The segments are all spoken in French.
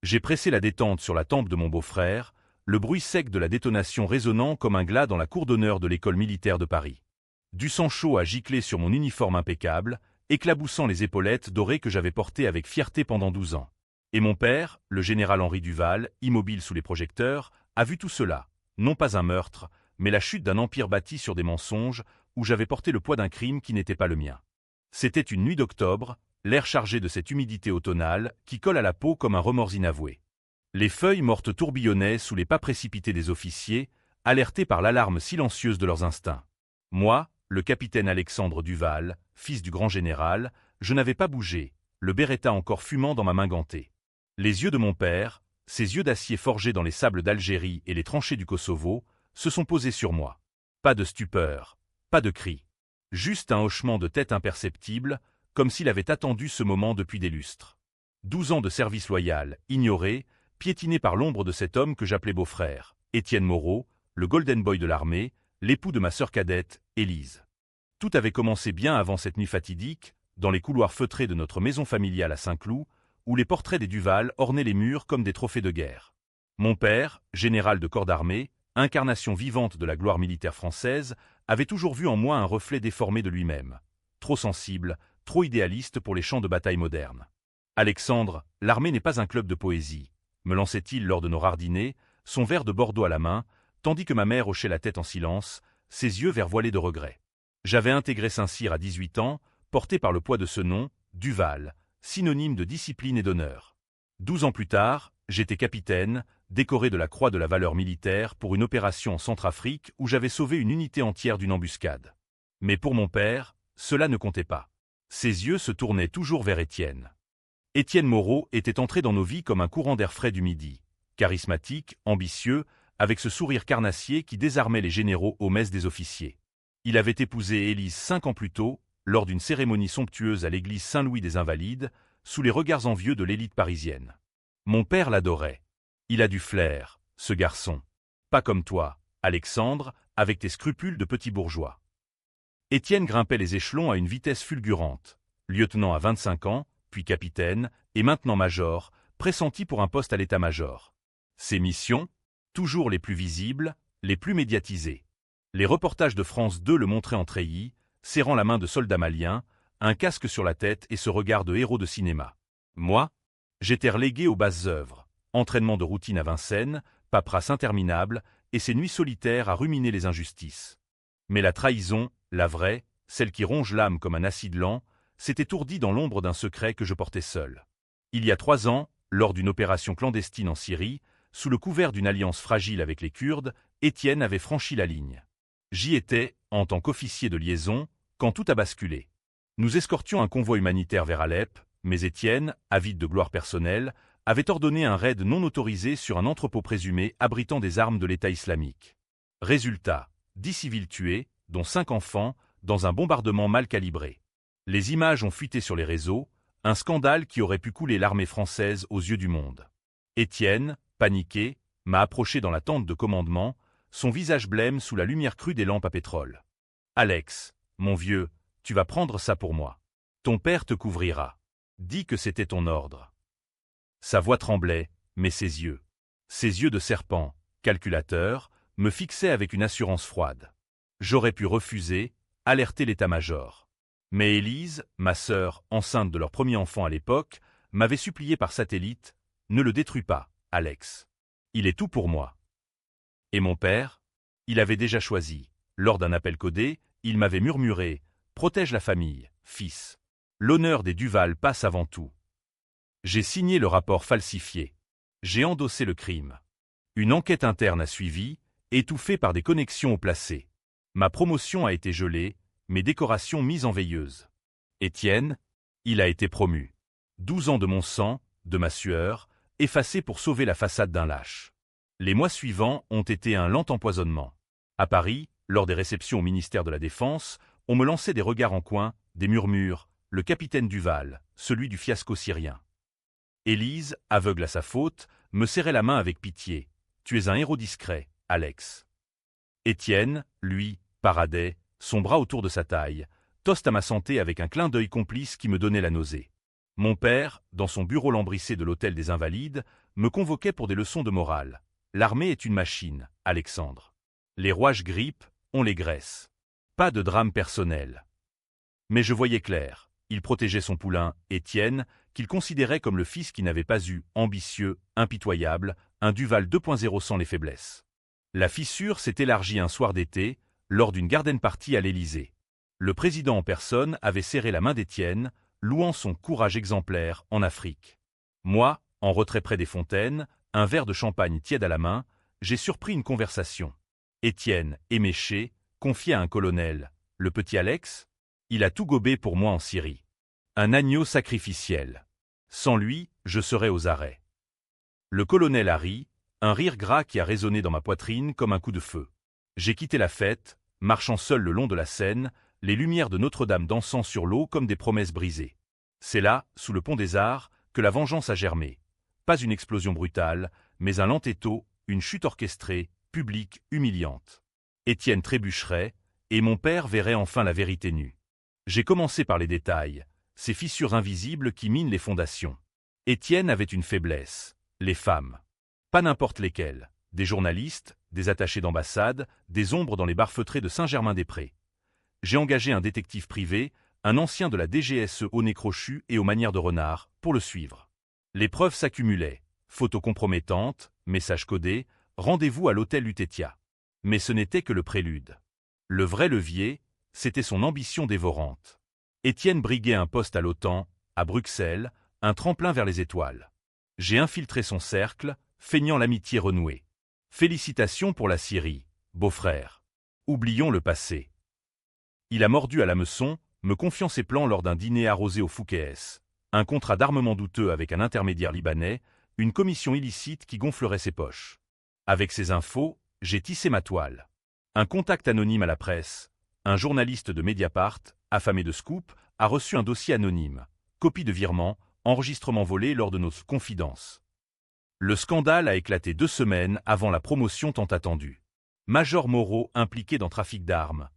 J'ai pressé la détente sur la tempe de mon beau-frère, le bruit sec de la détonation résonnant comme un glas dans la cour d'honneur de l'école militaire de Paris. Du sang chaud a giclé sur mon uniforme impeccable, éclaboussant les épaulettes dorées que j'avais portées avec fierté pendant 12 ans. Et mon père, le général Henri Duval, immobile sous les projecteurs, a vu tout cela, non pas un meurtre, mais la chute d'un empire bâti sur des mensonges, où j'avais porté le poids d'un crime qui n'était pas le mien. C'était une nuit d'octobre, l'air chargé de cette humidité automnale qui colle à la peau comme un remords inavoué. Les feuilles mortes tourbillonnaient sous les pas précipités des officiers, alertés par l'alarme silencieuse de leurs instincts. Moi, le capitaine Alexandre Duval, fils du grand général, je n'avais pas bougé, le beretta encore fumant dans ma main gantée. Les yeux de mon père, ces yeux d'acier forgés dans les sables d'Algérie et les tranchées du Kosovo, se sont posés sur moi. Pas de stupeur, pas de cri. Juste un hochement de tête imperceptible, comme s'il avait attendu ce moment depuis des lustres. 12 ans de service loyal, ignoré, piétiné par l'ombre de cet homme que j'appelais beau-frère, Étienne Moreau, le golden boy de l'armée, l'époux de ma sœur cadette, Élise. Tout avait commencé bien avant cette nuit fatidique, dans les couloirs feutrés de notre maison familiale à Saint-Cloud, où les portraits des Duval ornaient les murs comme des trophées de guerre. Mon père, général de corps d'armée, incarnation vivante de la gloire militaire française, avait toujours vu en moi un reflet déformé de lui-même. Trop sensible, trop idéaliste pour les champs de bataille modernes. Alexandre, l'armée n'est pas un club de poésie, me lançait-il lors de nos rares dîners, son verre de Bordeaux à la main, tandis que ma mère hochait la tête en silence, ses yeux vervoilés de regret. J'avais intégré Saint-Cyr à 18 ans, porté par le poids de ce nom, Duval, synonyme de discipline et d'honneur. 12 ans plus tard, j'étais capitaine, décoré de la Croix de la valeur militaire pour une opération en Centrafrique où j'avais sauvé une unité entière d'une embuscade. Mais pour mon père, cela ne comptait pas. Ses yeux se tournaient toujours vers Étienne. Étienne Moreau était entré dans nos vies comme un courant d'air frais du Midi, charismatique, ambitieux, avec ce sourire carnassier qui désarmait les généraux aux messes des officiers. Il avait épousé Élise 5 ans plus tôt, lors d'une cérémonie somptueuse à l'église Saint-Louis des Invalides, sous les regards envieux de l'élite parisienne. Mon père l'adorait. Il a du flair, ce garçon. Pas comme toi, Alexandre, avec tes scrupules de petit bourgeois. Étienne grimpait les échelons à une vitesse fulgurante. Lieutenant à 25 ans, puis capitaine, et maintenant major, pressenti pour un poste à l'état-major. Ses missions, toujours les plus visibles, les plus médiatisées. Les reportages de France 2 le montraient en treillis, serrant la main de soldats maliens, un casque sur la tête et ce regard de héros de cinéma. Moi, j'étais relégué aux basses œuvres, entraînement de routine à Vincennes, paperasse interminable et ces nuits solitaires à ruminer les injustices. Mais la trahison, la vraie, celle qui ronge l'âme comme un acide lent, s'était ourdie dans l'ombre d'un secret que je portais seul. Il y a 3 ans, lors d'une opération clandestine en Syrie, sous le couvert d'une alliance fragile avec les Kurdes, Étienne avait franchi la ligne. J'y étais, en tant qu'officier de liaison, quand tout a basculé. Nous escortions un convoi humanitaire vers Alep, mais Étienne, avide de gloire personnelle, avait ordonné un raid non autorisé sur un entrepôt présumé abritant des armes de l'État islamique. Résultat, 10 civils tués, dont 5 enfants, dans un bombardement mal calibré. Les images ont fuité sur les réseaux, un scandale qui aurait pu couler l'armée française aux yeux du monde. Étienne, paniqué, m'a approché dans la tente de commandement, son visage blême sous la lumière crue des lampes à pétrole. « Alex, mon vieux, tu vas prendre ça pour moi. Ton père te couvrira. Dis que c'était ton ordre. » Sa voix tremblait, mais ses yeux de serpent, calculateur, me fixaient avec une assurance froide. J'aurais pu refuser, alerter l'état-major. Mais Élise, ma sœur, enceinte de leur premier enfant à l'époque, m'avait supplié par satellite « Ne le détruis pas, Alex. Il est tout pour moi. » Et mon père? Il avait déjà choisi. Lors d'un appel codé, il m'avait murmuré « Protège la famille, fils. L'honneur des Duval passe avant tout. » J'ai signé le rapport falsifié. J'ai endossé le crime. Une enquête interne a suivi, étouffée par des connexions au placé. Ma promotion a été gelée, mes décorations mises en veilleuse. Étienne, il a été promu. 12 ans de mon sang, de ma sueur, effacés pour sauver la façade d'un lâche. Les mois suivants ont été un lent empoisonnement. À Paris, lors des réceptions au ministère de la Défense, on me lançait des regards en coin, des murmures, le capitaine Duval, celui du fiasco syrien. Élise, aveugle à sa faute, me serrait la main avec pitié. Tu es un héros discret, Alex. Étienne, lui, paradait, son bras autour de sa taille, toste à ma santé avec un clin d'œil complice qui me donnait la nausée. Mon père, dans son bureau lambrissé de l'hôtel des Invalides, me convoquait pour des leçons de morale. L'armée est une machine, Alexandre. Les rouages grippent, on les graisse. Pas de drame personnel. Mais je voyais clair. Il protégeait son poulain, Étienne, qu'il considérait comme le fils qui n'avait pas eu, ambitieux, impitoyable, un Duval 2.0 sans les faiblesses. La fissure s'est élargie un soir d'été, lors d'une garden party à l'Élysée. Le président en personne avait serré la main d'Étienne, louant son courage exemplaire en Afrique. Moi, en retrait près des fontaines, un verre de champagne tiède à la main, j'ai surpris une conversation. Étienne, éméché, confiait à un colonel, le petit Alex, il a tout gobé pour moi en Syrie. Un agneau sacrificiel. Sans lui, je serais aux arrêts. Le colonel a ri, un rire gras qui a résonné dans ma poitrine comme un coup de feu. J'ai quitté la fête, marchant seul le long de la Seine, les lumières de Notre-Dame dansant sur l'eau comme des promesses brisées. C'est là, sous le pont des Arts, que la vengeance a germé. Pas une explosion brutale, mais un lent étau, une chute orchestrée, publique, humiliante. Étienne trébucherait, et mon père verrait enfin la vérité nue. J'ai commencé par les détails, ces fissures invisibles qui minent les fondations. Étienne avait une faiblesse, les femmes. Pas n'importe lesquelles, des journalistes, des attachés d'ambassade, des ombres dans les bars feutrés de Saint-Germain-des-Prés. J'ai engagé un détective privé, un ancien de la DGSE au nez crochu et aux manières de renard, pour le suivre. Les preuves s'accumulaient, photos compromettantes, messages codés, rendez-vous à l'hôtel Lutetia. Mais ce n'était que le prélude. Le vrai levier, c'était son ambition dévorante. Étienne briguait un poste à l'OTAN, à Bruxelles, un tremplin vers les étoiles. J'ai infiltré son cercle, feignant l'amitié renouée. Félicitations pour la Syrie, beau-frère. Oublions le passé. Il a mordu à l'hameçon, me confiant ses plans lors d'un dîner arrosé au Fouquet's. Un contrat d'armement douteux avec un intermédiaire libanais, une commission illicite qui gonflerait ses poches. Avec ces infos, j'ai tissé ma toile. Un contact anonyme à la presse, un journaliste de Mediapart, affamé de scoop, a reçu un dossier anonyme, copie de virement, enregistrement volé lors de nos confidences. Le scandale a éclaté 2 semaines avant la promotion tant attendue. Major Moreau impliqué dans trafic d'armes,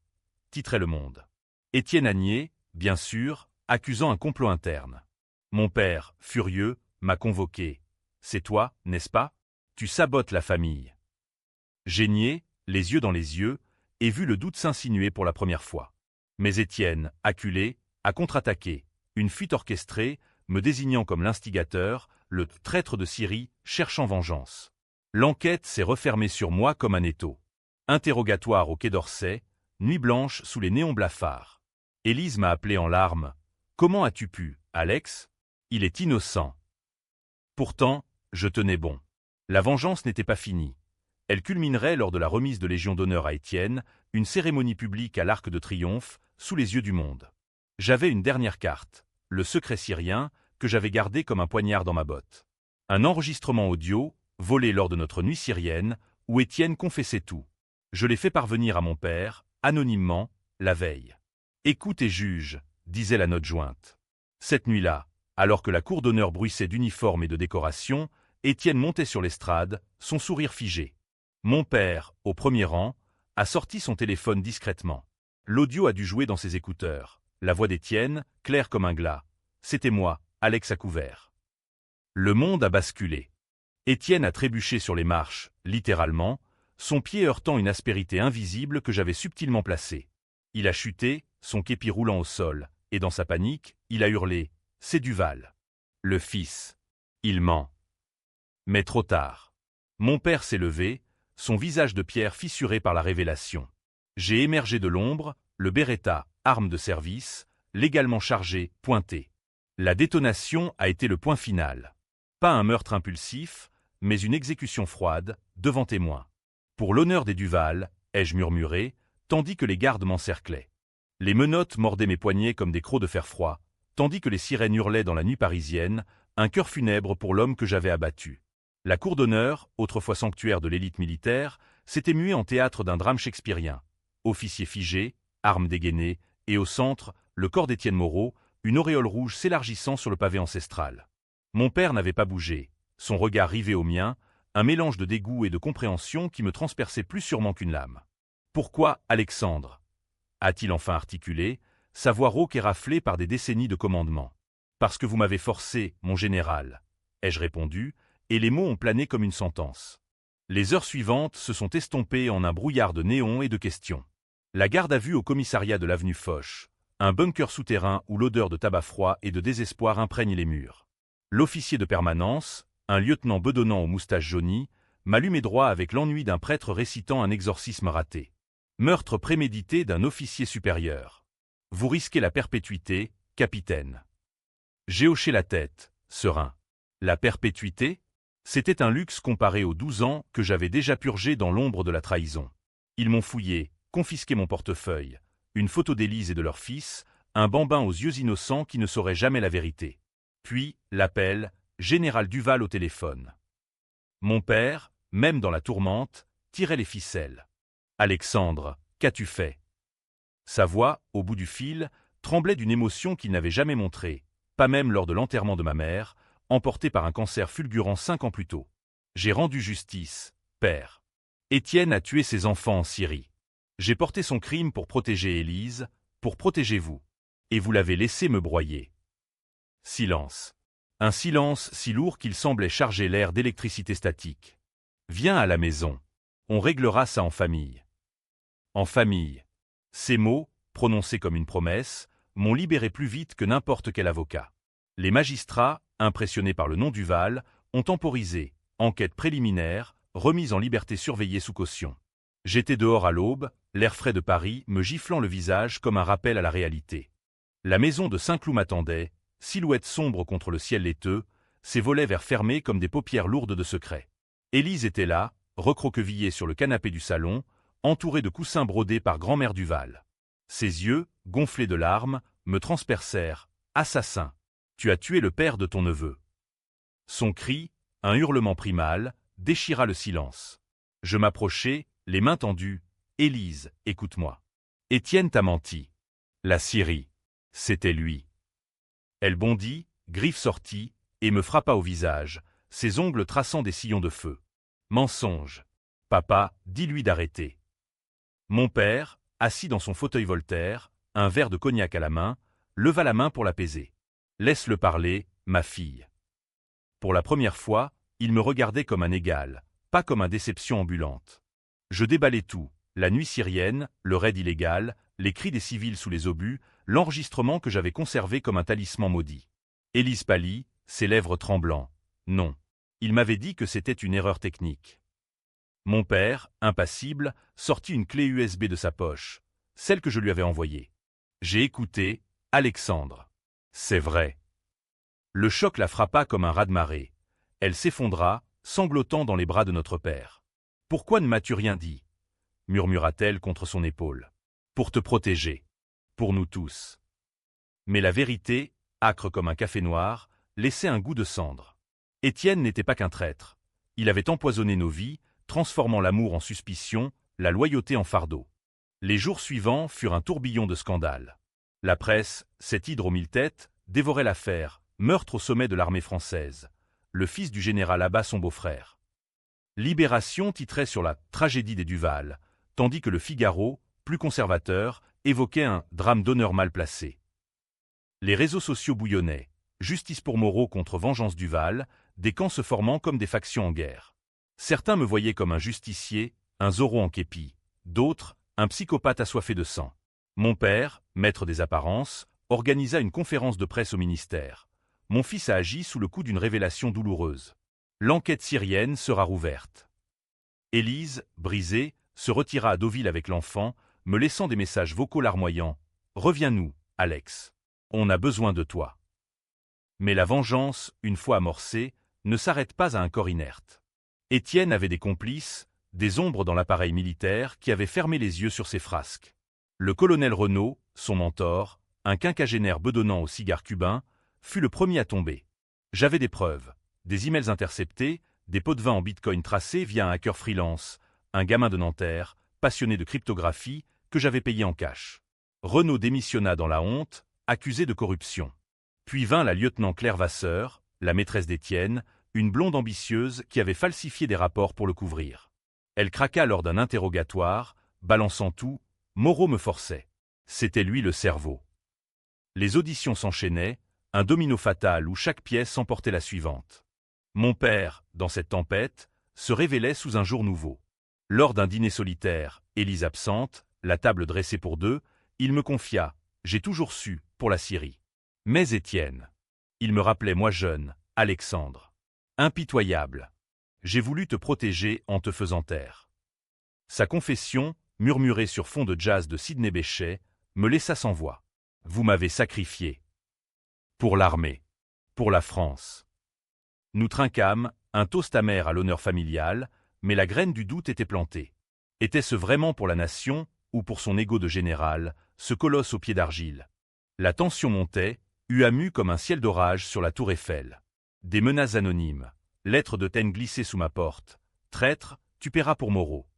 titrait Le Monde. Étienne a nié, bien sûr, accusant un complot interne. Mon père, furieux, m'a convoqué. C'est toi, n'est-ce pas? Tu sabotes la famille. J'ai nié, les yeux dans les yeux, et vu le doute s'insinuer pour la première fois. Mais Étienne, acculé, a contre-attaqué, une fuite orchestrée, me désignant comme l'instigateur, le traître de Syrie, cherchant vengeance. L'enquête s'est refermée sur moi comme un étau. Interrogatoire au Quai d'Orsay, nuit blanche sous les néons blafards. Élise m'a appelé en larmes. Comment as-tu pu, Alex? Il est innocent. Pourtant, je tenais bon. La vengeance n'était pas finie. Elle culminerait lors de la remise de Légion d'honneur à Étienne, une cérémonie publique à l'Arc de Triomphe, sous les yeux du monde. J'avais une dernière carte, le secret syrien, que j'avais gardé comme un poignard dans ma botte. Un enregistrement audio, volé lors de notre nuit syrienne, où Étienne confessait tout. Je l'ai fait parvenir à mon père, anonymement, la veille. « Écoute et juge », disait la note jointe. Cette nuit-là, alors que la cour d'honneur bruissait d'uniformes et de décorations, Étienne montait sur l'estrade, son sourire figé. Mon père, au premier rang, a sorti son téléphone discrètement. L'audio a dû jouer dans ses écouteurs. La voix d'Étienne, claire comme un glas. C'était moi, Alex à couvert. Le monde a basculé. Étienne a trébuché sur les marches, littéralement, son pied heurtant une aspérité invisible que j'avais subtilement placée. Il a chuté, son képi roulant au sol, et dans sa panique, il a hurlé « C'est Duval. Le fils. Il ment. » Mais trop tard. Mon père s'est levé, son visage de pierre fissuré par la révélation. J'ai émergé de l'ombre, le Beretta, arme de service, légalement chargé, pointé. La détonation a été le point final. Pas un meurtre impulsif, mais une exécution froide, devant témoins. Pour l'honneur des Duval, ai-je murmuré, tandis que les gardes m'encerclaient. Les menottes mordaient mes poignets comme des crocs de fer froid, tandis que les sirènes hurlaient dans la nuit parisienne, un cœur funèbre pour l'homme que j'avais abattu. La cour d'honneur, autrefois sanctuaire de l'élite militaire, s'était muée en théâtre d'un drame shakespearien. Officier figé, armes dégainées, et au centre, le corps d'Étienne Moreau, une auréole rouge s'élargissant sur le pavé ancestral. Mon père n'avait pas bougé, son regard rivé au mien, un mélange de dégoût et de compréhension qui me transperçait plus sûrement qu'une lame. « Pourquoi, Alexandre » a-t-il enfin articulé, sa voix rauque et raflée par des décennies de commandement. Parce que vous m'avez forcé, mon général, ai-je répondu, et les mots ont plané comme une sentence. Les heures suivantes se sont estompées en un brouillard de néons et de questions. La garde à vue au commissariat de l'avenue Foch, un bunker souterrain où l'odeur de tabac froid et de désespoir imprègne les murs. L'officier de permanence, un lieutenant bedonnant aux moustaches jaunies, m'allumait droit avec l'ennui d'un prêtre récitant un exorcisme raté. Meurtre prémédité d'un officier supérieur. Vous risquez la perpétuité, capitaine. J'ai hoché la tête, serein. La perpétuité? C'était un luxe comparé aux 12 ans que j'avais déjà purgés dans l'ombre de la trahison. Ils m'ont fouillé, confisqué mon portefeuille, une photo d'Élise et de leur fils, un bambin aux yeux innocents qui ne saurait jamais la vérité. Puis, l'appel, Général Duval au téléphone. Mon père, même dans la tourmente, tirait les ficelles. « Alexandre, qu'as-tu fait ?» Sa voix, au bout du fil, tremblait d'une émotion qu'il n'avait jamais montrée, pas même lors de l'enterrement de ma mère, emportée par un cancer fulgurant 5 ans plus tôt. J'ai rendu justice, père. Étienne a tué ses enfants en Syrie. J'ai porté son crime pour protéger Élise, pour protéger vous. Et vous l'avez laissé me broyer. Silence. Un silence si lourd qu'il semblait charger l'air d'électricité statique. Viens à la maison. On réglera ça en famille. En famille. Ces mots, prononcés comme une promesse, m'ont libéré plus vite que n'importe quel avocat. Les magistrats, impressionnés par le nom Duval, ont temporisé, enquête préliminaire, remise en liberté surveillée sous caution. J'étais dehors à l'aube, l'air frais de Paris me giflant le visage comme un rappel à la réalité. La maison de Saint-Cloud m'attendait, silhouette sombre contre le ciel laiteux, ses volets verts fermés comme des paupières lourdes de secrets. Élise était là, recroquevillée sur le canapé du salon, entourée de coussins brodés par grand-mère Duval. Ses yeux, gonflés de larmes, me transpercèrent. « Assassin! Tu as tué le père de ton neveu. » Son cri, un hurlement primal, déchira le silence. Je m'approchai, les mains tendues. « Élise, écoute-moi. Étienne t'a menti. La Syrie. C'était lui. » Elle bondit, griffes sorties, et me frappa au visage, ses ongles traçant des sillons de feu. « Mensonge. Papa, dis-lui d'arrêter. » Mon père, assis dans son fauteuil Voltaire, un verre de cognac à la main, leva la main pour l'apaiser. « Laisse-le parler, ma fille. » Pour la première fois, il me regardait comme un égal, pas comme une déception ambulante. Je déballai tout, la nuit syrienne, le raid illégal, les cris des civils sous les obus, l'enregistrement que j'avais conservé comme un talisman maudit. Élise pâlit, ses lèvres tremblant. Non. Il m'avait dit que c'était une erreur technique. Mon père, impassible, sortit une clé USB de sa poche, celle que je lui avais envoyée. J'ai écouté, Alexandre. C'est vrai. Le choc la frappa comme un raz-de-marée. Elle s'effondra, sanglotant dans les bras de notre père. « Pourquoi ne m'as-tu rien dit ?» murmura-t-elle contre son épaule. « Pour te protéger. Pour nous tous. » Mais la vérité, âcre comme un café noir, laissait un goût de cendre. Étienne n'était pas qu'un traître. Il avait empoisonné nos vies, transformant l'amour en suspicion, la loyauté en fardeau. Les jours suivants furent un tourbillon de scandales. La presse, cette hydre aux 1000 têtes, dévorait l'affaire, meurtre au sommet de l'armée française. Le fils du général abat son beau-frère. Libération titrait sur la tragédie des Duval, tandis que le Figaro, plus conservateur, évoquait un drame d'honneur mal placé. Les réseaux sociaux bouillonnaient, justice pour Moreau contre vengeance Duval, des camps se formant comme des factions en guerre. Certains me voyaient comme un justicier, un Zorro en képi, d'autres, un psychopathe assoiffé de sang. Mon père, maître des apparences, organisa une conférence de presse au ministère. Mon fils a agi sous le coup d'une révélation douloureuse. L'enquête syrienne sera rouverte. Élise, brisée, se retira à Deauville avec l'enfant, me laissant des messages vocaux larmoyants. « Reviens-nous, Alex. On a besoin de toi. » Mais la vengeance, une fois amorcée, ne s'arrête pas à un corps inerte. Étienne avait des complices, des ombres dans l'appareil militaire qui avaient fermé les yeux sur ses frasques. Le colonel Renaud, son mentor, un quinquagénaire bedonnant au cigare cubain, fut le premier à tomber. J'avais des preuves, des emails interceptés, des pots de vin en bitcoin tracés via un hacker freelance, un gamin de Nanterre, passionné de cryptographie, que j'avais payé en cash. Renaud démissionna dans la honte, accusé de corruption. Puis vint la lieutenant Claire Vasseur, la maîtresse d'Étienne, une blonde ambitieuse qui avait falsifié des rapports pour le couvrir. Elle craqua lors d'un interrogatoire, balançant tout. Moreau me forçait. C'était lui le cerveau. Les auditions s'enchaînaient, un domino fatal où chaque pièce emportait la suivante. Mon père, dans cette tempête, se révélait sous un jour nouveau. Lors d'un dîner solitaire, Élise absente, la table dressée pour deux, il me confia « J'ai toujours su, pour la Syrie. » Mais Étienne. Il me rappelait moi jeune, Alexandre. Impitoyable. J'ai voulu te protéger en te faisant taire. Sa confession, murmurée sur fond de jazz de Sidney Bechet, me laissa sans voix. Vous m'avez sacrifié. Pour l'armée. Pour la France. Nous trinquâmes, un toast amer à l'honneur familial, mais la graine du doute était plantée. Était-ce vraiment pour la nation, ou pour son ego de général, ce colosse aux pieds d'argile? La tension montait, huamu comme un ciel d'orage sur la tour Eiffel. Des menaces anonymes, lettres de Taine glissées sous ma porte. Traître, tu paieras pour Moreau.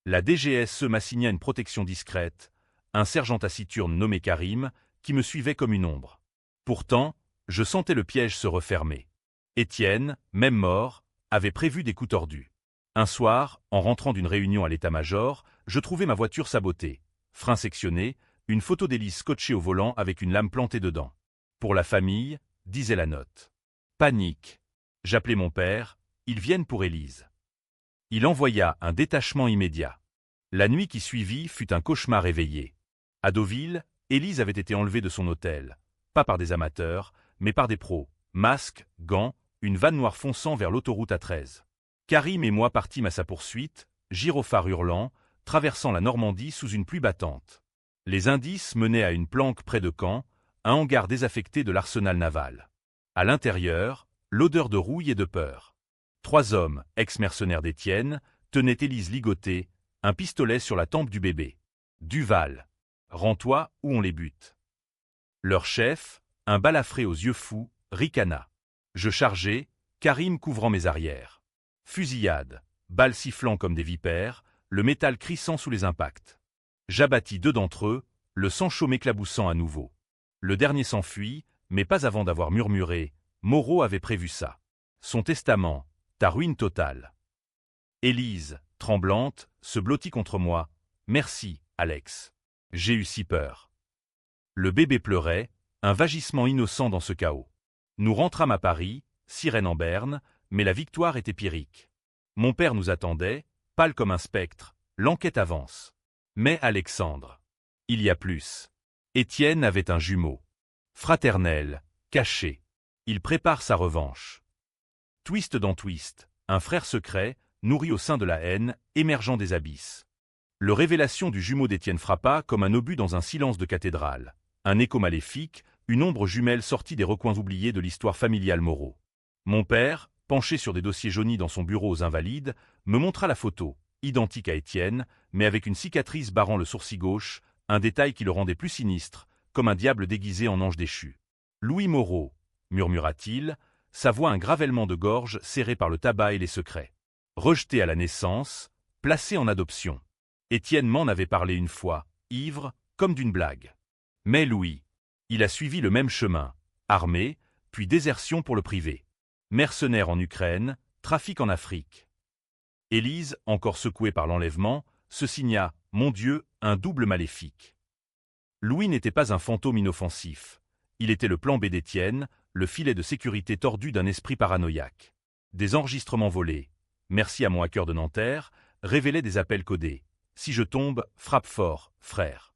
La DGSE m'assigna une protection discrète, un sergent taciturne nommé Karim, qui me suivait comme une ombre. Pourtant, je sentais le piège se refermer. Étienne, même mort, avait prévu des coups tordus. Un soir, en rentrant d'une réunion à l'état-major, je trouvai ma voiture sabotée. Frein sectionné, une photo d'Élise scotchée au volant avec une lame plantée dedans. Pour la famille, disait la note. Panique. J'appelai mon père, ils viennent pour Élise. Il envoya un détachement immédiat. La nuit qui suivit fut un cauchemar éveillé. À Deauville, Élise avait été enlevée de son hôtel. Pas par des amateurs, mais par des pros. Masques, gants, une vanne noire fonçant vers l'autoroute A13. Karim et moi partîmes à sa poursuite, gyrophares hurlant, traversant la Normandie sous une pluie battante. Les indices menaient à une planque près de Caen, un hangar désaffecté de l'arsenal naval. À l'intérieur, l'odeur de rouille et de peur. 3 hommes, ex-mercenaires d'Étienne, tenaient Élise ligotée, un pistolet sur la tempe du bébé. Duval. Rends-toi ou on les bute. Leur chef, un balafré aux yeux fous, ricana. Je chargeai, Karim couvrant mes arrières. Fusillade, balles sifflant comme des vipères, le métal crissant sous les impacts. J'abattis 2 d'entre eux, le sang chaud m'éclaboussant à nouveau. Le dernier s'enfuit, mais pas avant d'avoir murmuré « Moreau avait prévu ça. Son testament, ta ruine totale. » Élise, tremblante, se blottit contre moi. « Merci, Alex. J'ai eu si peur. » Le bébé pleurait, un vagissement innocent dans ce chaos. Nous rentrâmes à Paris, sirène en berne, mais la victoire était pyrrhique. Mon père nous attendait, pâle comme un spectre, l'enquête avance. Mais Alexandre. Il y a plus. Étienne avait un jumeau. Fraternel, caché. Il prépare sa revanche. Twist dans twist, un frère secret, nourri au sein de la haine, émergeant des abysses. Le révélation du jumeau d'Étienne frappa comme un obus dans un silence de cathédrale. Un écho maléfique, une ombre jumelle sortie des recoins oubliés de l'histoire familiale Moreau. Mon père, penché sur des dossiers jaunis dans son bureau aux Invalides, me montra la photo, identique à Étienne, mais avec une cicatrice barrant le sourcil gauche, un détail qui le rendait plus sinistre, comme un diable déguisé en ange déchu. « Louis Moreau », murmura-t-il, sa voix un gravellement de gorge serré par le tabac et les secrets. Rejeté à la naissance, placé en adoption. Étienne m'en avait parlé une fois, ivre, comme d'une blague. Mais Louis, il a suivi le même chemin, armée, puis désertion pour le privé. Mercenaire en Ukraine, trafic en Afrique. Élise, encore secouée par l'enlèvement, se signa « Mon Dieu, un double maléfique ». Louis n'était pas un fantôme inoffensif. Il était le plan B d'Étienne, le filet de sécurité tordu d'un esprit paranoïaque. Des enregistrements volés, merci à mon hacker de Nanterre, révélaient des appels codés. Si je tombe, frappe fort, frère.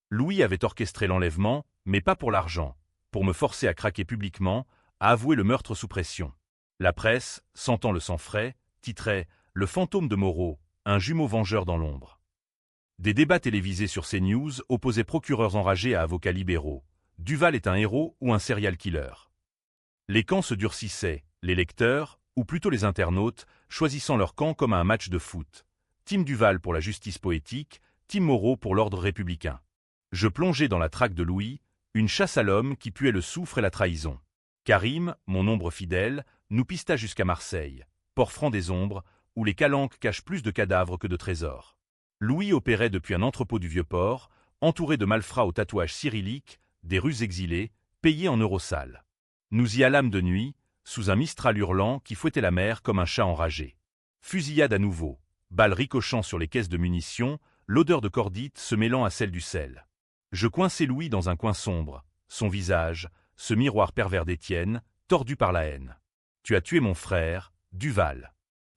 Louis avait orchestré l'enlèvement, mais pas pour l'argent, pour me forcer à craquer publiquement, à avouer le meurtre sous pression. La presse, sentant le sang frais, titrait « Le fantôme de Moreau, un jumeau vengeur dans l'ombre ». Des débats télévisés sur CNews opposaient procureurs enragés à avocats libéraux. Duval est un héros ou un serial killer. Les camps se durcissaient, les lecteurs, ou plutôt les internautes, choisissant leur camp comme à un match de foot. Team Duval pour la justice poétique, Team Moreau pour l'ordre républicain. Je plongeai dans la traque de Louis, une chasse à l'homme qui puait le soufre et la trahison. Karim, mon ombre fidèle, nous pista jusqu'à Marseille, port franc des ombres, où les calanques cachent plus de cadavres que de trésors. Louis opérait depuis un entrepôt du Vieux-Port, entouré de malfrats aux tatouages cyrilliques, des Russes exilés, payés en euros sales. Nous y allâmes de nuit, sous un mistral hurlant qui fouettait la mer comme un chat enragé. Fusillade à nouveau, balles ricochant sur les caisses de munitions, l'odeur de cordite se mêlant à celle du sel. Je coinçai Louis dans un coin sombre, son visage, ce miroir pervers d'Étienne, tordu par la haine. Tu as tué mon frère, Duval.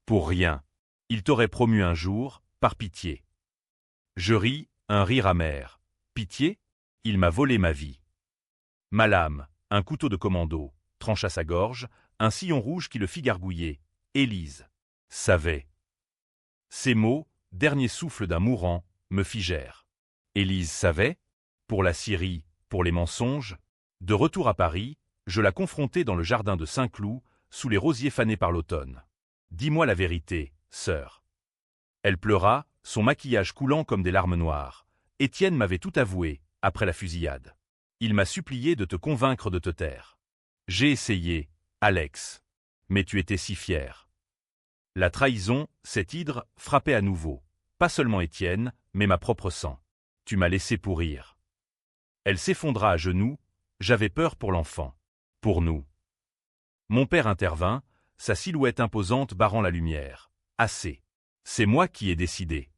Pour rien. Il t'aurait promu un jour, par pitié. Je ris, un rire amer. Pitié? Il m'a volé ma vie. Ma lame, un couteau de commando, trancha sa gorge, un sillon rouge qui le fit gargouiller. Élise savait. Ces mots, dernier souffle d'un mourant, me figèrent. Élise savait? Pour la Syrie, pour les mensonges? De retour à Paris, je la confrontai dans le jardin de Saint-Cloud, sous les rosiers fanés par l'automne. Dis-moi la vérité, sœur. Elle pleura, son maquillage coulant comme des larmes noires. Étienne m'avait tout avoué, après la fusillade. Il m'a supplié de te convaincre de te taire. J'ai essayé, Alex. Mais tu étais si fier. La trahison, cette hydre, frappait à nouveau. Pas seulement Étienne, mais ma propre sang. Tu m'as laissé pourrir. Elle s'effondra à genoux, j'avais peur pour l'enfant. Pour nous. Mon père intervint, sa silhouette imposante barrant la lumière. Assez. C'est moi qui ai décidé.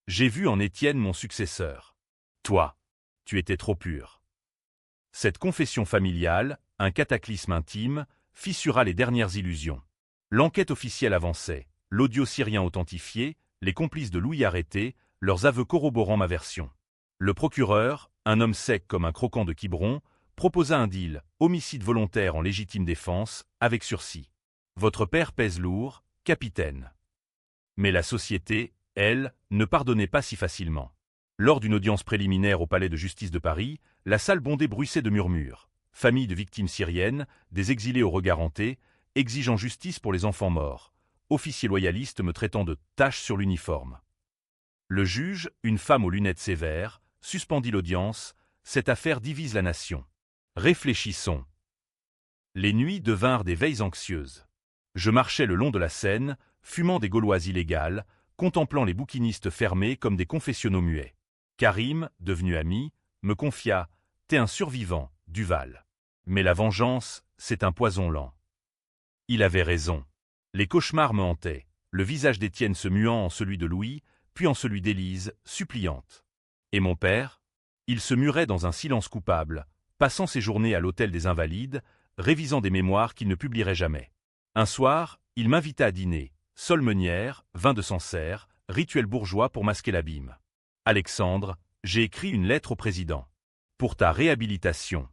J'ai vu en Étienne mon successeur. Toi, tu étais trop pur. Cette confession familiale, un cataclysme intime, fissura les dernières illusions. L'enquête officielle avançait, l'audio syrien authentifié, les complices de Louis arrêtés, leurs aveux corroborant ma version. Le procureur, un homme sec comme un croquant de Quiberon, proposa un deal, homicide volontaire en légitime défense, avec sursis. Votre père pèse lourd, capitaine. Mais la société, elle, ne pardonnait pas si facilement. Lors d'une audience préliminaire au palais de justice de Paris, la salle bondée bruissait de murmures. Familles de victimes syriennes, des exilés au regard hanté, exigeant justice pour les enfants morts. Officiers loyalistes me traitant de taches sur l'uniforme. Le juge, une femme aux lunettes sévères, suspendit l'audience. Cette affaire divise la nation. Réfléchissons. Les nuits devinrent des veilles anxieuses. Je marchais le long de la Seine, fumant des gauloises illégales, contemplant les bouquinistes fermés comme des confessionnaux muets. Karim, devenu ami, me confia « T'es un survivant, Duval. Mais la vengeance, c'est un poison lent. » Il avait raison. Les cauchemars me hantaient, le visage d'Étienne se muant en celui de Louis, puis en celui d'Élise, suppliante. Et mon père? Il se murait dans un silence coupable, passant ses journées à l'hôtel des Invalides, révisant des mémoires qu'il ne publierait jamais. Un soir, il m'invita à dîner, sol meunière, vin de Sancerre, rituel bourgeois pour masquer l'abîme. Alexandre, j'ai écrit une lettre au président. Pour ta réhabilitation.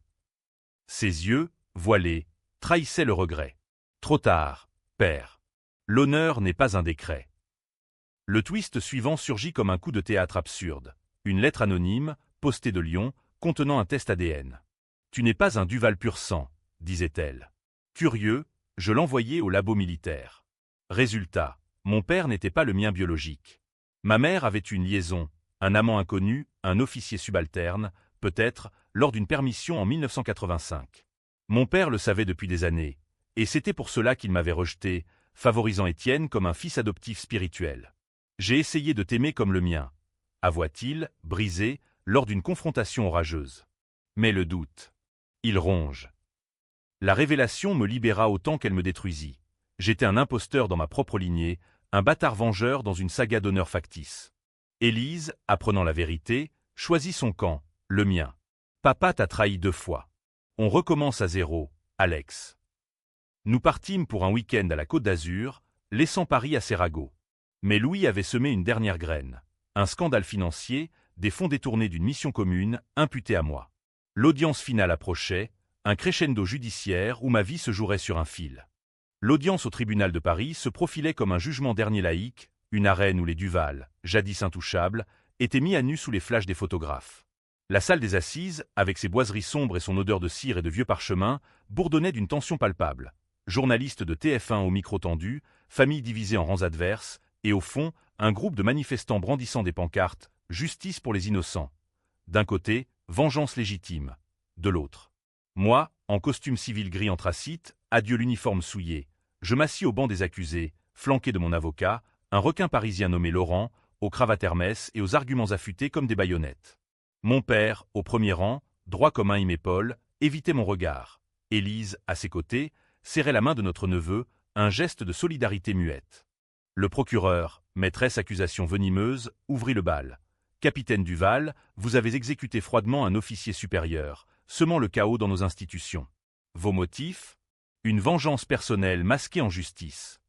Ses yeux, voilés, trahissaient le regret. Trop tard, père. L'honneur n'est pas un décret. Le twist suivant surgit comme un coup de théâtre absurde. Une lettre anonyme, postée de Lyon, contenant un test ADN. Tu n'es pas un Duval pur sang, disait-elle. Curieux, je l'envoyai au labo militaire. Résultat, mon père n'était pas le mien biologique. Ma mère avait une liaison, un amant inconnu, un officier subalterne, peut-être, lors d'une permission en 1985. Mon père le savait depuis des années, et c'était pour cela qu'il m'avait rejeté, favorisant Étienne comme un fils adoptif spirituel. J'ai essayé de t'aimer comme le mien, avoua-t-il, brisé, lors d'une confrontation orageuse. Mais le doute. Il ronge. La révélation me libéra autant qu'elle me détruisit. J'étais un imposteur dans ma propre lignée, un bâtard vengeur dans une saga d'honneur factice. Élise, apprenant la vérité, choisit son camp, le mien. Papa t'a trahi 2 fois. On recommence à zéro, Alex. Nous partîmes pour un week-end à la Côte d'Azur, laissant Paris à ses ragots. Mais Louis avait semé une dernière graine. Un scandale financier, des fonds détournés d'une mission commune, imputés à moi. L'audience finale approchait, un crescendo judiciaire où ma vie se jouerait sur un fil. L'audience au tribunal de Paris se profilait comme un jugement dernier laïque, une arène où les Duval, jadis intouchables, étaient mis à nu sous les flashs des photographes. La salle des assises, avec ses boiseries sombres et son odeur de cire et de vieux parchemin, bourdonnait d'une tension palpable. Journalistes de TF1 au micro tendu, familles divisées en rangs adverses, et au fond, un groupe de manifestants brandissant des pancartes « Justice pour les innocents ». D'un côté, vengeance légitime. De l'autre. Moi, en costume civil gris anthracite, adieu l'uniforme souillé, je m'assis au banc des accusés, flanqué de mon avocat, un requin parisien nommé Laurent, aux cravates Hermès et aux arguments affûtés comme des baïonnettes. Mon père, au premier rang, droit comme un épaule, évitait mon regard. Élise, à ses côtés, serrait la main de notre neveu, un geste de solidarité muette. Le procureur, maîtresse accusation venimeuse, ouvrit le bal. Capitaine Duval, vous avez exécuté froidement un officier supérieur, semant le chaos dans nos institutions. Vos motifs? Une vengeance personnelle masquée en justice.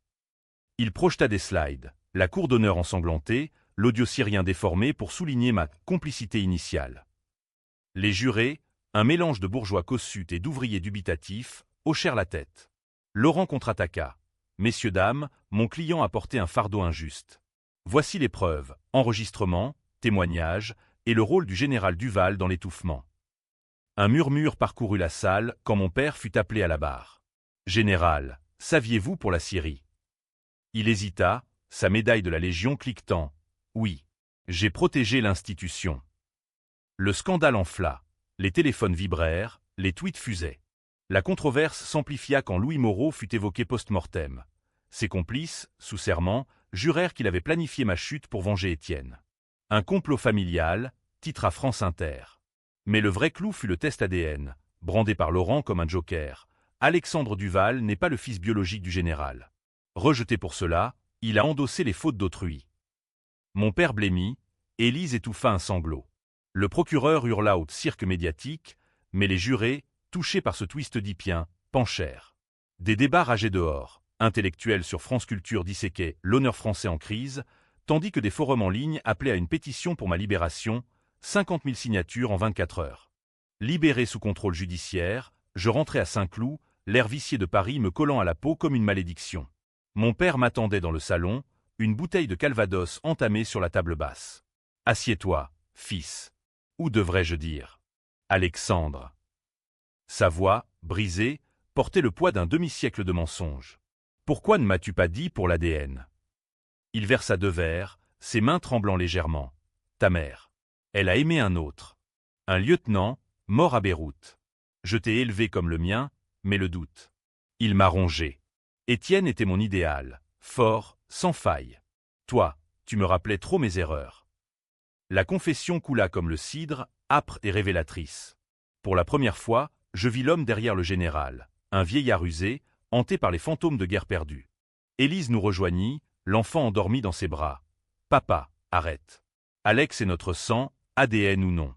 Il projeta des slides, la cour d'honneur ensanglantée, l'audio syrien déformé pour souligner ma complicité initiale. Les jurés, un mélange de bourgeois cossus et d'ouvriers dubitatifs, hochèrent la tête. Laurent contre-attaqua. Messieurs, dames, mon client a porté un fardeau injuste. Voici les preuves, enregistrements, témoignages, et le rôle du général Duval dans l'étouffement. Un murmure parcourut la salle quand mon père fut appelé à la barre. Général, saviez-vous pour la Syrie? Il hésita, sa médaille de la Légion cliquetant. Oui. J'ai protégé l'institution. Le scandale enfla. Les téléphones vibrèrent, les tweets fusaient. La controverse s'amplifia quand Louis Moreau fut évoqué post-mortem. Ses complices, sous serment, jurèrent qu'il avait planifié ma chute pour venger Étienne. Un complot familial, titre à France Inter. Mais le vrai clou fut le test ADN, brandé par Laurent comme un joker. Alexandre Duval n'est pas le fils biologique du général. Rejeté pour cela, il a endossé les fautes d'autrui. Mon père blêmit, Élise étouffa un sanglot. Le procureur hurla au cirque médiatique, mais les jurés, touchés par ce twist oedipien, penchèrent. Des débats rageaient dehors, intellectuels sur France Culture disséquaient l'honneur français en crise, tandis que des forums en ligne appelaient à une pétition pour ma libération, 50 000 signatures en 24 heures. Libéré sous contrôle judiciaire, je rentrais à Saint-Cloud, l'air vicié de Paris me collant à la peau comme une malédiction. Mon père m'attendait dans le salon, une bouteille de Calvados entamée sur la table basse. « Assieds-toi, fils. » Où devrais-je dire? Alexandre. Sa voix, brisée, portait le poids d'un demi-siècle de mensonges. Pourquoi ne m'as-tu pas dit pour l'ADN? Il versa 2 verres, ses mains tremblant légèrement. Ta mère. Elle a aimé un autre. Un lieutenant, mort à Beyrouth. Je t'ai élevé comme le mien, mais le doute. Il m'a rongé. Étienne était mon idéal, fort, sans faille. Toi, tu me rappelais trop mes erreurs. La confession coula comme le cidre, âpre et révélatrice. Pour la première fois, je vis l'homme derrière le général, un vieillard usé, hanté par les fantômes de guerre perdue. Élise nous rejoignit, l'enfant endormi dans ses bras. Papa, arrête. Alex est notre sang, ADN ou non.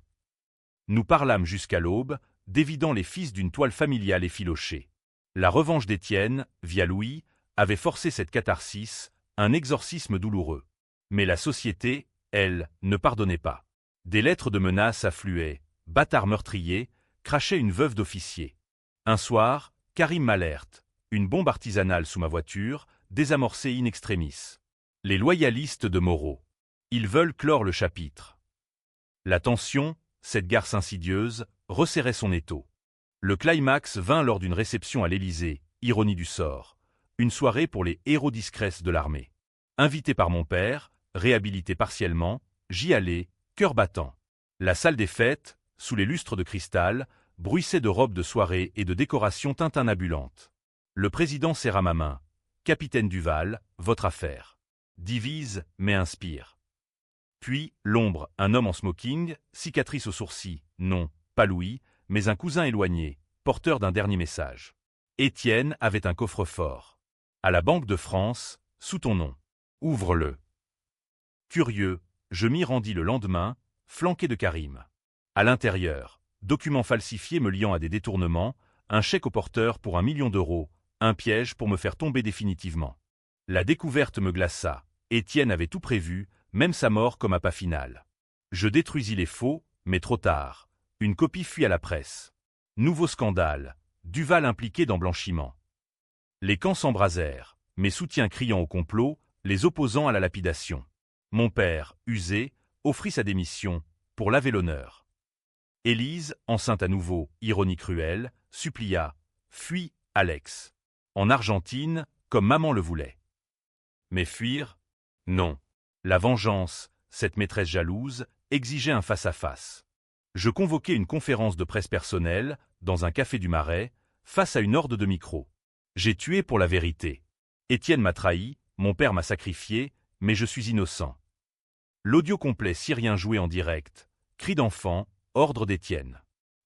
Nous parlâmes jusqu'à l'aube, dévidant les fils d'une toile familiale effilochée. La revanche d'Étienne, via Louis, avait forcé cette catharsis, un exorcisme douloureux. Mais la société, elle, ne pardonnait pas. Des lettres de menaces affluaient, bâtard meurtrier, crachait une veuve d'officier. Un soir, Karim m'alerte, une bombe artisanale sous ma voiture, désamorcée in extremis. Les loyalistes de Moreau. Ils veulent clore le chapitre. La tension, cette garce insidieuse, resserrait son étau. Le climax vint lors d'une réception à l'Élysée, ironie du sort. Une soirée pour les héros discrets de l'armée. Invité par mon père, réhabilité partiellement, j'y allais, cœur battant. La salle des fêtes, sous les lustres de cristal, bruissait de robes de soirée et de décorations tintinabulantes. Le président serra ma main. Capitaine Duval, votre affaire. Divise, mais inspire. Puis, l'ombre, un homme en smoking, cicatrice au sourcil, non, pas Louis, mais un cousin éloigné, porteur d'un dernier message. Étienne avait un coffre-fort. À la Banque de France, sous ton nom. Ouvre-le. Curieux, je m'y rendis le lendemain, flanqué de Karim. À l'intérieur, documents falsifiés me liant à des détournements, un chèque au porteur pour 1 million d'euros, un piège pour me faire tomber définitivement. La découverte me glaça. Étienne avait tout prévu, même sa mort comme appât final. Je détruisis les faux, mais trop tard. Une copie fuit à la presse. Nouveau scandale. Duval impliqué dans blanchiment. Les camps s'embrasèrent, mes soutiens criant au complot, les opposants à la lapidation. Mon père, usé, offrit sa démission, pour laver l'honneur. Élise, enceinte à nouveau, ironie cruelle, supplia « Fuis, Alex ». En Argentine, comme maman le voulait. Mais fuir? Non. La vengeance, cette maîtresse jalouse, exigeait un face-à-face. Je convoquai une conférence de presse personnelle, dans un café du Marais, face à une horde de micros. J'ai tué pour la vérité. Étienne m'a trahi, mon père m'a sacrifié, mais je suis innocent. L'audio complet syrien joué en direct, cri d'enfant, ordre d'Étienne.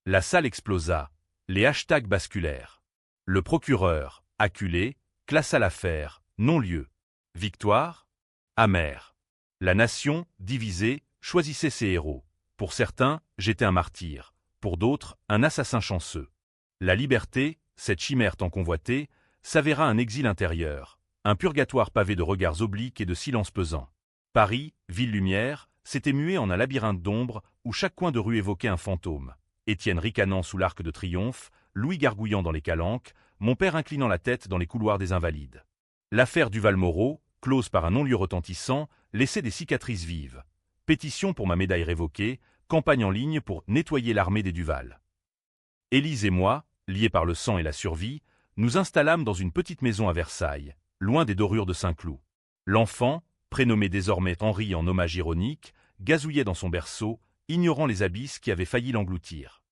La salle explosa, les hashtags basculèrent. Le procureur, acculé, classa l'affaire, non-lieu. Victoire? Amère. La nation, divisée, choisissait ses héros. Pour certains, j'étais un martyr. Pour d'autres, un assassin chanceux. La liberté, cette chimère tant convoitée, s'avéra un exil intérieur, un purgatoire pavé de regards obliques et de silences pesants. Paris, ville lumière, s'était mué en un labyrinthe d'ombre où chaque coin de rue évoquait un fantôme. Étienne ricanant sous l'Arc de Triomphe, Louis gargouillant dans les calanques, mon père inclinant la tête dans les couloirs des Invalides. L'affaire Duval-Moreau, close par un non-lieu retentissant, laissait des cicatrices vives. Pétition pour ma médaille révoquée, campagne en ligne pour nettoyer l'armée des Duval. Élise et moi, liés par le sang et la survie, nous installâmes dans une petite maison à Versailles, loin des dorures de Saint-Cloud. L'enfant, prénommé désormais Henri en hommage ironique, gazouillait dans son berceau, ignorant les abysses qui avaient failli l'engloutir.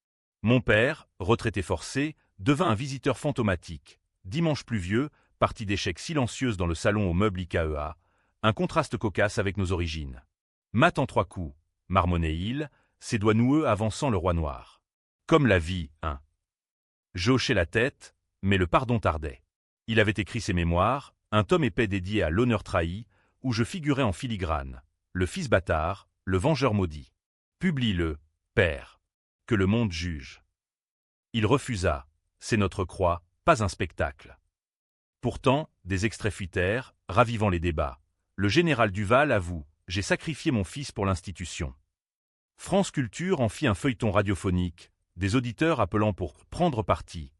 Mon père, retraité forcé, devint un visiteur fantomatique. Dimanche pluvieux, partie d'échecs silencieuse dans le salon aux meubles IKEA, un contraste cocasse avec nos origines. Mat en 3 coups, marmonnait-il, ses doigts noueux avançant le roi noir. Comme la vie, hein. Je hochai la tête, mais le pardon tardait. Il avait écrit ses mémoires, un tome épais dédié à l'honneur trahi, où je figurais en filigrane, le fils bâtard, le vengeur maudit. Publie-le, père. Que le monde juge. Il refusa. C'est notre croix, pas un spectacle. Pourtant, des extraits fuitèrent, ravivant les débats. Le général Duval avoue, j'ai sacrifié mon fils pour l'institution. France Culture en fit un feuilleton radiophonique, des auditeurs appelant pour prendre parti.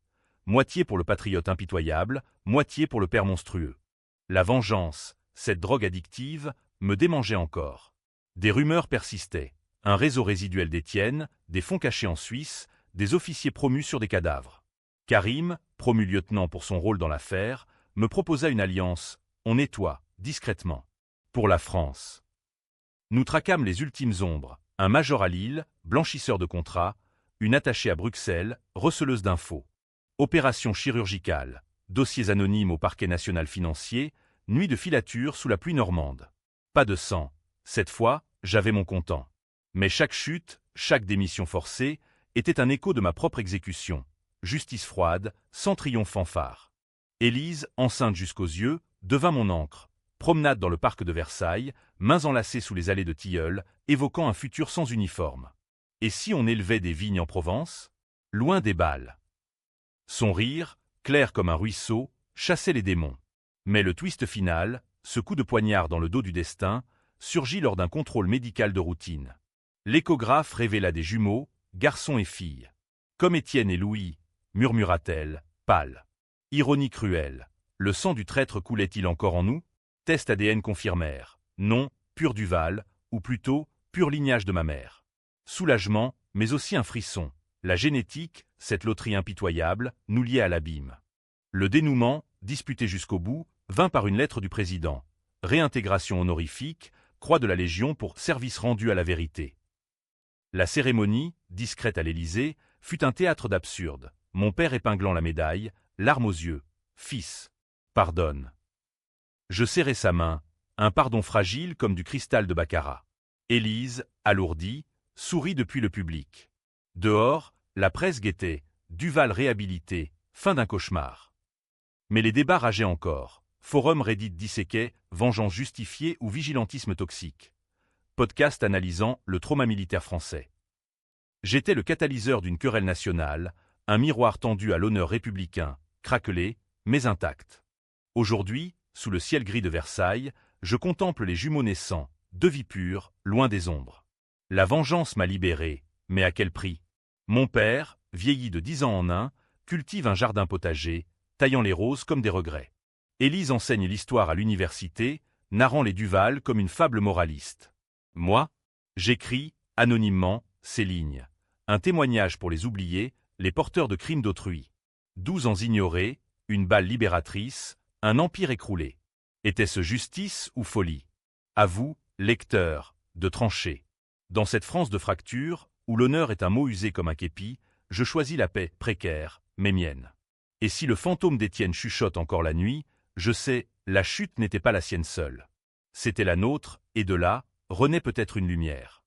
Moitié pour le patriote impitoyable, moitié pour le père monstrueux. La vengeance, cette drogue addictive, me démangeait encore. Des rumeurs persistaient. Un réseau résiduel d'Étienne, des fonds cachés en Suisse, des officiers promus sur des cadavres. Karim, promu lieutenant pour son rôle dans l'affaire, me proposa une alliance, on nettoie, discrètement. Pour la France. Nous traquâmes les ultimes ombres, un major à Lille, blanchisseur de contrats, une attachée à Bruxelles, receleuse d'infos. Opération chirurgicale, dossiers anonymes au parquet national financier, nuit de filature sous la pluie normande. Pas de sang. Cette fois, j'avais mon comptant. Mais chaque chute, chaque démission forcée, était un écho de ma propre exécution. Justice froide, sans triomphe fanfare. Élise, enceinte jusqu'aux yeux, devint mon ancre. Promenade dans le parc de Versailles, mains enlacées sous les allées de Tilleul, évoquant un futur sans uniforme. Et si on élevait des vignes en Provence? Loin des balles. Son rire, clair comme un ruisseau, chassait les démons. Mais le twist final, ce coup de poignard dans le dos du destin, surgit lors d'un contrôle médical de routine. L'échographe révéla des jumeaux, garçon et fille. Comme Étienne et Louis, murmura-t-elle, pâle. Ironie cruelle. Le sang du traître coulait-il encore en nous? Tests ADN confirmèrent. Non, pur Duval, ou plutôt, pur lignage de ma mère. Soulagement, mais aussi un frisson. La génétique, cette loterie impitoyable, nous liait à l'abîme. Le dénouement, disputé jusqu'au bout, vint par une lettre du président. Réintégration honorifique, croix de la Légion pour service rendu à la vérité. La cérémonie, discrète à l'Élysée, fut un théâtre d'absurde. Mon père épinglant la médaille, larmes aux yeux. Fils, pardonne. Je serrai sa main, un pardon fragile comme du cristal de baccarat. Élise, alourdie, sourit depuis le public. Dehors, la presse guettait, Duval réhabilité, fin d'un cauchemar. Mais les débats rageaient encore. Forum Reddit disséquait, vengeance justifiée ou vigilantisme toxique. Podcast analysant le trauma militaire français. J'étais le catalyseur d'une querelle nationale, un miroir tendu à l'honneur républicain, craquelé, mais intact. Aujourd'hui, sous le ciel gris de Versailles, je contemple les jumeaux naissants, deux vies pures, loin des ombres. La vengeance m'a libéré, mais à quel prix? Mon père, vieilli de 10 ans en un, cultive un jardin potager, taillant les roses comme des regrets. Élise enseigne l'histoire à l'université, narrant les Duval comme une fable moraliste. Moi, j'écris, anonymement, ces lignes. Un témoignage pour les oubliés, les porteurs de crimes d'autrui. 12 ans ignorés, une balle libératrice, un empire écroulé. Était-ce justice ou folie? À vous, lecteurs, de trancher. Dans cette France de fracture, où l'honneur est un mot usé comme un képi, je choisis la paix précaire, mais mienne. Et si le fantôme d'Étienne chuchote encore la nuit, je sais, la chute n'était pas la sienne seule. C'était la nôtre, et de là, renaît peut-être une lumière.